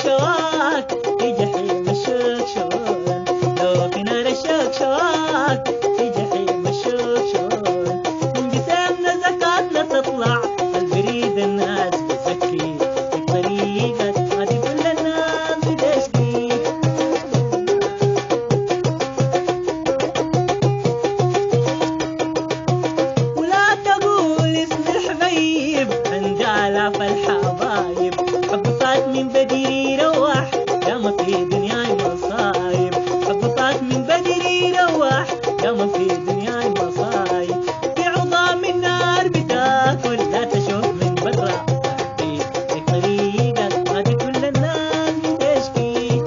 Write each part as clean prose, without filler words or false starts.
شواك في جحيم الشوشون، لو في نار الشوشون في جحيم الشوشون. من جسمنا زكاتنا تطلع البريد الناس بتزكي في طريقك، هذه كل الناس بتشكي. ولا تقول اسم الحبيب عند آلاف الحبايب، حب فات من بدري يروح يا ما في دنياي مصايب، حب فات من بدري يروح يا ما في دنياي مصايب. في عظام النار بتاكل لا تشوف من برا تحكي في طريقك، هذه كل الناس بتشكي.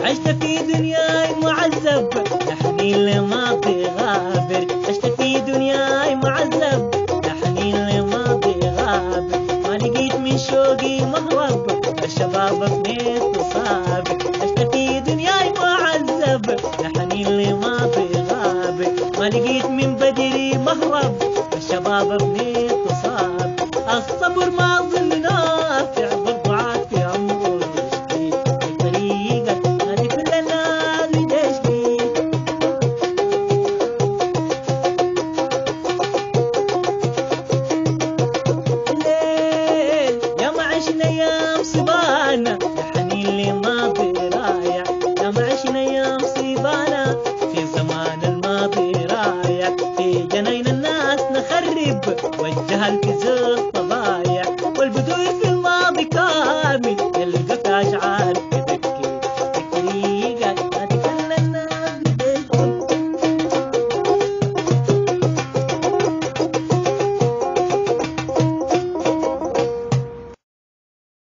عشت في دنياي معذب لحنين لماضي غابر، عشت في دنياي معذب لحنين لماضي غابر. ما لقيت من شوقي مهرب الشباب فنيت وصابر، عشت في دنياي معذب لحنين لماضي غابر. ما لقيت من بدري مهرب الشباب فنيت وصابر. الصبر ما ظن نافع برضو عاد في عمره يشقي في طريقك، هذه كل الناس بتشقي. الليل يا ما عشنا ايام سبانا يا حنين لماضي رايح، يا ما عشنا ايام سبانا في زمان الماضي رايح. في جناين الناس نخرب والجهل في زور